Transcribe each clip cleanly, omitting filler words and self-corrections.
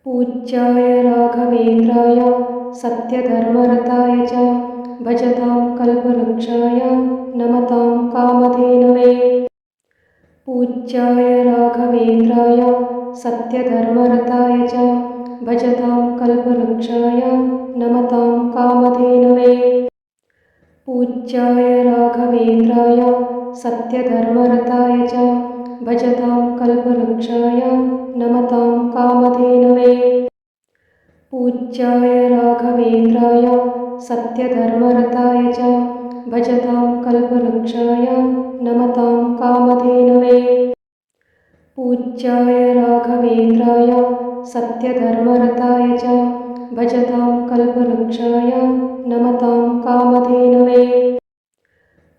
पूज्याय राघवेन्द्राय सत्यधर्मरताय च भजतां कल्पवृक्षाय नमतां कामधेनवे। पूज्याय राघवेन्द्राय सत्यधर्मरताय च भजतां कल्पवृक्षाय नमतां कामधेनवे। पूज्याय राघवेन्द्राय सत्यधर्मरताय च भजतां कल्पवृक्षाय नमतां कामधेनवे। पूज्याय राघवेन्द्राय सत्यधर्मरताय च भजतां कल्पवृक्षाय नमतां कामधेनवे। पूज्याय राघवेन्द्राय सत्यधर्मरताय च भजतां कल्पवृक्षाय नमतां कामधेनवे।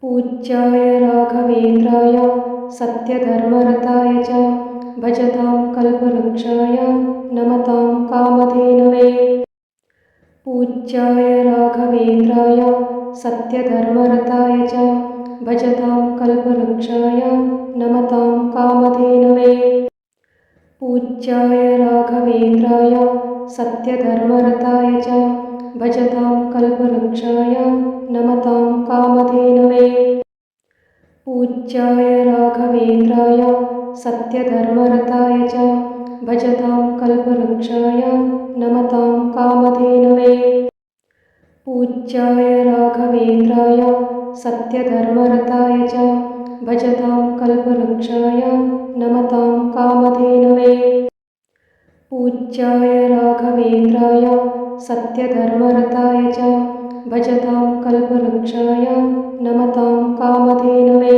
पूज्याय राघवेन्द्राय सत्यधर्मरताय च भजतां कल्पवृक्षाय नमतां कामधेनवे। पूज्याय राघवेन्द्राय सत्यधर्मरताय च भजतां कल्पवृक्षाय नमतां कामधेनवे। पूज्याय राघवेन्द्राय सत्यधर्मरताय च भजतां कल्पवृक्षाय नमतां कामधेनवे। पूज्याय राघवेन्द्राय सत्यधर्मरताय च भजतां कल्पवृक्षाय नमतां कामधेनवे। पूज्याय राघवेन्द्राय सत्यधर्मरताय च भजतां कल्पवृक्षाय नमतां कामधेनवे। पूज्याय राघवेन्द्राय सत्यधर्मरताय च भजतां कल्पवृक्षाय नमतां कामधेनवे।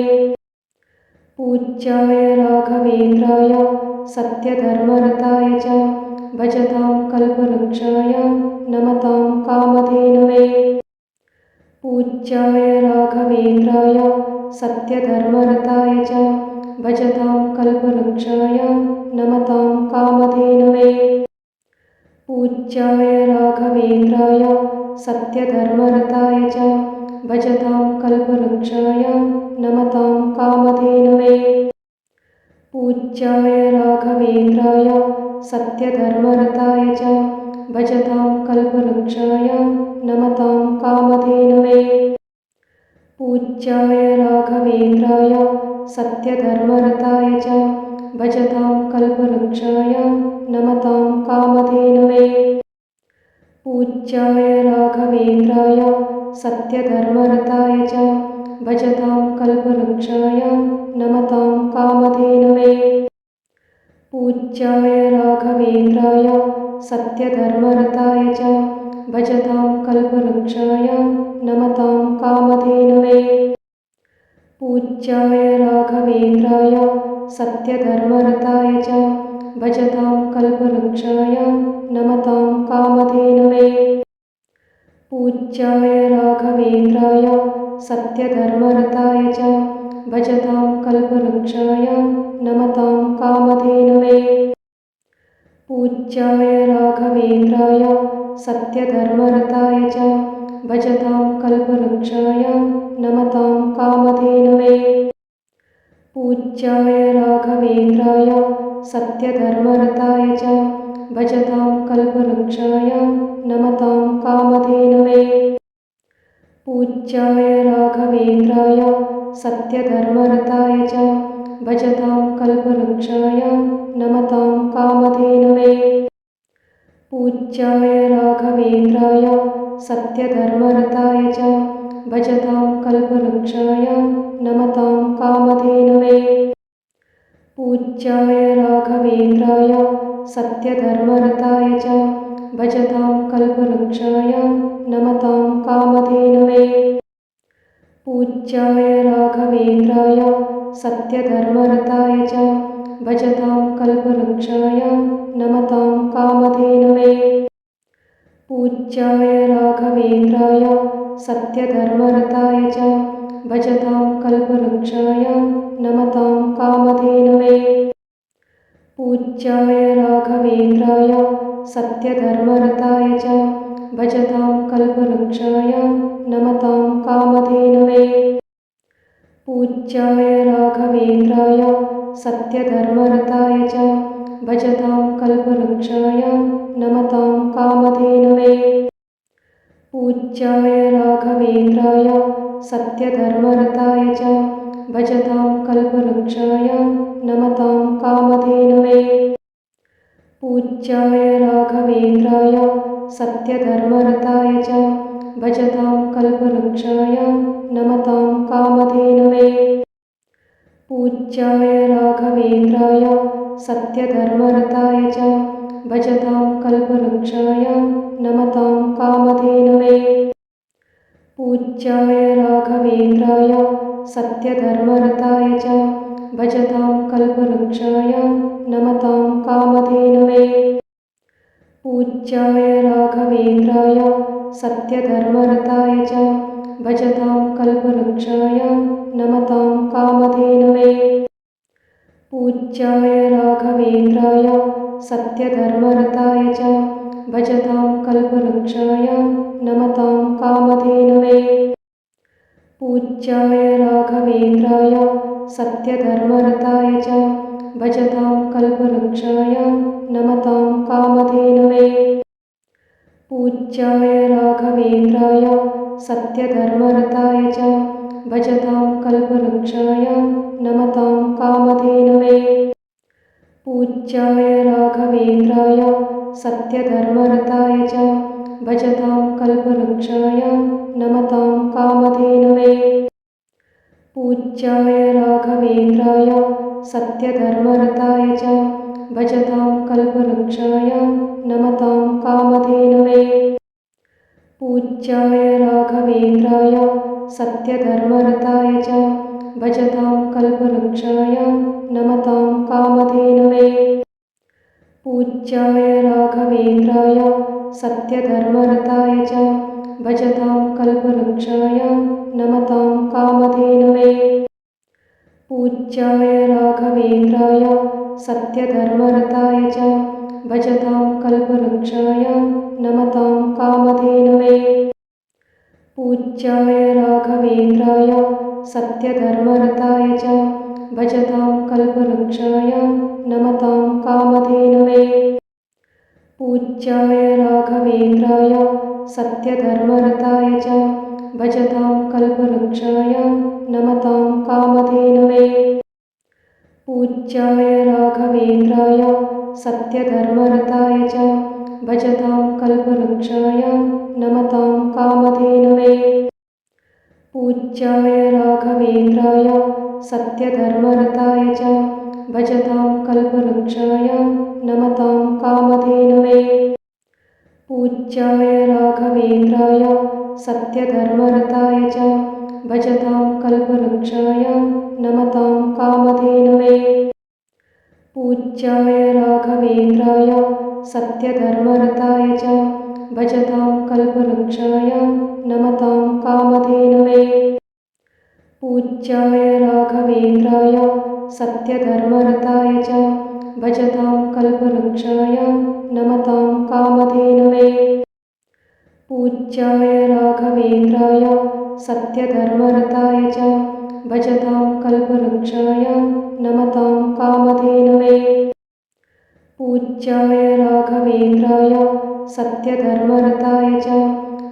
पूज्याय राघवेन्द्राय सत्यधर्मरताय च भजतां कल्पवृक्षाय नमतां कामधेनवे। पूज्याय राघवेन्द्राय सत्यधर्मरताय च भजतां कल्पवृक्षाय नमतां कामधेनवे। पूज्याय राघवेन्द्राय सत्यधर्मरताय च भजतां कल्पवृक्षाय नमतां कामधेनवे। पूज्याय राघवेन्द्राय सत्यधर्मरताय च भजतां कल्पवृक्षाय नमतां कामधेनवे। पूज्याय राघवेन्द्राय सत्यधर्मरताय च भजतां कल्पवृक्षाय नमतां कामधेनवे। पूज्याय राघवेन्द्राय सत्यधर्मरताय च भजतां कल्पवृक्षाय नमतां कामधेनवे। पूज्याय राघवेन्द्राय सत्यधर्मरताय च भजतां कल्पवृक्षाय नमतां कामधेनवे। पूज्याय राघवेन्द्राय सत्यधर्मरताय च भजतां कल्पवृक्षाय नमतां कामधेनवे। पूज्याय राघवेन्द्राय सत्यधर्मरताय च भजतां कल्पवृक्षाय नमतां कामधेनवे। पूज्याय राघवेन्द्राय सत्यधर्मरताय च भजतां कल्पवृक्षाय नमतां कामधेनवे। पूज्याय राघवेन्द्राय सत्यधर्मरताय च भजतां कल्पवृक्षाय नमतां कामधेनवे। पूज्याय राघवेन्द्राय सत्यधर्मरताय च भजतां कल्पवृक्षाय नमतां कामधेनवे। पूज्याय राघवेन्द्राय सत्यधर्मरताय च भजतां कल्पवृक्षाय नमतां कामधेनवे। पूज्याय राघवेन्द्राय सत्यधर्मरताय च भजतां कल्पवृक्षाय नमतां कामधेनवे। पूज्याय राघवेन्द्राय सत्यधर्मरताय च भजतां कल्पवृक्षाय नमतां कामधेनवे। पूज्याय राघवेन्द्राय सत्यधर्मरताय च भजतां कल्पवृक्षाय नमतां कामधेनवे। पूज्याय राघवेन्द्राय सत्यधर्मरताय च भजतां कल्पवृक्षाय नमतां कामधेनवे। पूज्याय राघवेन्द्राय सत्यधर्मरताय च भजतां कल्पवृक्षाय नमतां कामधेनवे। पूज्याय राघवेन्द्राय सत्यधर्मरताय च भजतां कल्पवृक्षाय नमतां कामधेनवे। पूज्याय राघवेन्द्राय सत्यधर्मरताय च भजतां कल्पवृक्षाय नमतां कामधेनवे। पूज्याय राघवेन्द्राय सत्यधर्मरताय च भजतां कल्पवृक्षाय नमतां कामधेनवे। पूज्याय राघवेन्द्राय सत्यधर्मरताय च भजतां कल्पवृक्षाय नमतां कामधेनवे। पूज्याय राघवेन्द्राय सत्यधर्मरताय च भजतां कल्पवृक्षाय नमतां कामधेनवे। पूज्याय राघवेन्द्राय सत्यधर्मरताय च भजतां कल्पवृक्षाय नमतां कामधेनवे। पूज्याय राघवेन्द्राय सत्यधर्मरताय च भजतां कल्पवृक्षाय नमतां कामधेनवे। पूज्याय राघवेन्द्राय सत्यधर्मरताय च भजतां कल्पवृक्षाय नमतां कामधेनवे। पूज्याय राघवेन्द्राय सत्यधर्मरताय च भजतां कल्पवृक्षाय नमतां कामधेनवे। पूज्याय राघवेन्द्राय सत्यधर्मरताय च भजतां कल्पवृक्षाय नमतां कामधेनवे। पूज्याय राघवेन्द्राय सत्यधर्मरताय च भजतां कल्पवृक्षाय नमतां कामधेनवे। पूज्याय राघवेन्द्राय सत्यधर्मरताय च भजतां कल्पवृक्षाय नमतां कामधेनवे। पूज्याय राघवेन्द्राय सत्यधर्मरताय च भजतां कल्पवृक्षाय नमतां कामधेनवे। पूज्याय राघवेन्द्राय सत्यधर्मरताय च भजतां कल्पवृक्षाय नमतां कामधेनवे। पूज्याय राघवेन्द्राय सत्यधर्मरताय च भजतां कल्पवृक्षाय नमतां कामधेनवे। पूज्याय राघवेन्द्राय सत्यधर्मरताय च भजतां कल्पवृक्षाय नमतां कामधेनवे। पूज्याय राघवेन्द्राय सत्यधर्मरताय च भजतां कल्पवृक्षाय नमतां कामधेनवे। पूज्याय राघवेन्द्राय सत्यधर्मरताय च भजतां कल्पवृक्षाय नमतां कामधेनवे। पूज्याय राघवेन्द्राय सत्यधर्मरताय च भजतां कल्पवृक्षाय नमतां कामधेनवे। पूज्याय राघवेन्द्राय सत्यधर्मरताय च भजतां कल्पवृक्षाय नमतां कामधेनवे। पूज्याय राघवेन्द्राय सत्यधर्मरताय च भजतां कल्पवृक्षाय नमतां कामधेनवे। पूज्याय राघवेन्द्राय सत्यधर्मरताय च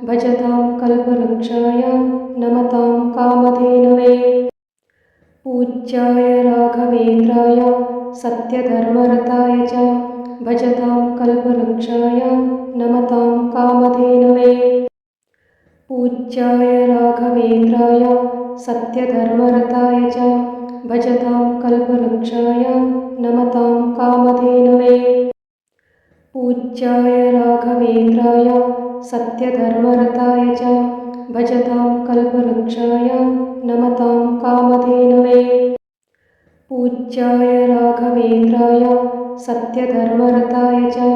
भजतां कल्पवृक्षाय नमतां कामधेनवे। पूज्याय राघवेन्द्राय सत्यधर्मरताय च भजतां कल्पवृक्षाय नमतां कामधेनवे। पूज्याय राघवेन्द्राय सत्यधर्मरताय च भजतां कल्पवृक्षाय नमतां कामधेनवे। पूज्याय राघवेन्द्राय सत्यधर्मरताय च भजतां कल्पवृक्षाय नमतां कामधेनवे। पूज्याय राघवेन्द्राय सत्यधर्मरताय च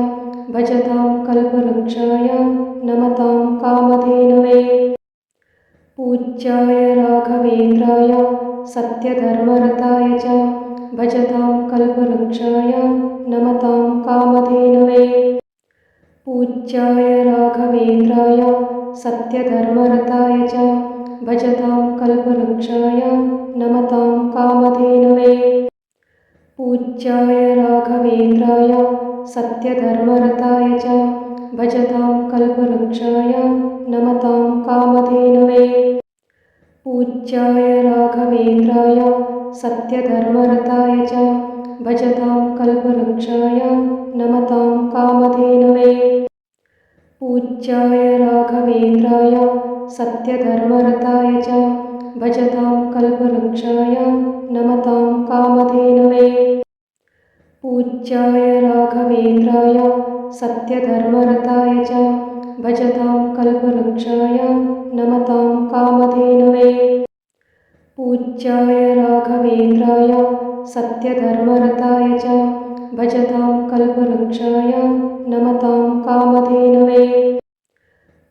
भजतां कल्पवृक्षाय नमतां कामधेनवे। पूज्याय राघवेन्द्राय सत्यधर्मरताय च भजतां कल्पवृक्षाय नमतां कामधेनवे। पूज्याय राघवेन्द्राय सत्यधर्मरताय च भजतां कल्पवृक्षाय नमतां कामधेनवे। पूज्याय राघवेन्द्राय सत्यधर्मरताय च भजतां कल्पवृक्षाय नमतां कामधेनवे। पूज्याय राघवेन्द्राय सत्यधर्मरताय च भजतां कल्पवृक्षाय नमतां कामधेनवे। पूज्याय राघवेन्द्राय सत्यधर्मरताय च भजतां कल्पवृक्षाय नमतां कामधेनवे। पूज्याय राघवेन्द्राय सत्यधर्मरताय च भजतां कल्पवृक्षाय नमतां कामधेनवे। पूज्याय राघवेन्द्राय सत्यधर्मरताय च भजतां कल्पवृक्षाय नमतां कामधेनवे।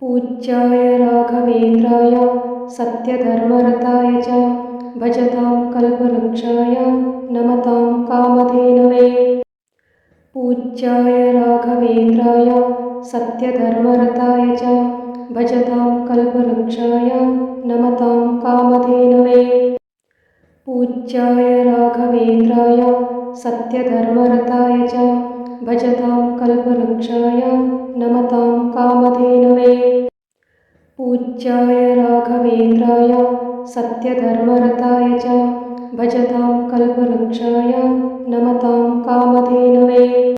पूज्याय राघवेन्द्राय सत्यधर्मरताय च भजतां कल्पवृक्षाय नमतां कामधेनवे। पूज्याय राघवेन्द्राय सत्यधर्मरताय च भजतां कल्पवृक्षाय नमतां कामधेनवे। पूज्याय राघवेन्द्राय सत्यधर्मरताय च भजतां कल्पवृक्षाय नमतां कामधेनवे। पूज्याय राघवेन्द्राय सत्यधर्मरताय च भजतां कल्पवृक्षाय नमतां कामधेनवे।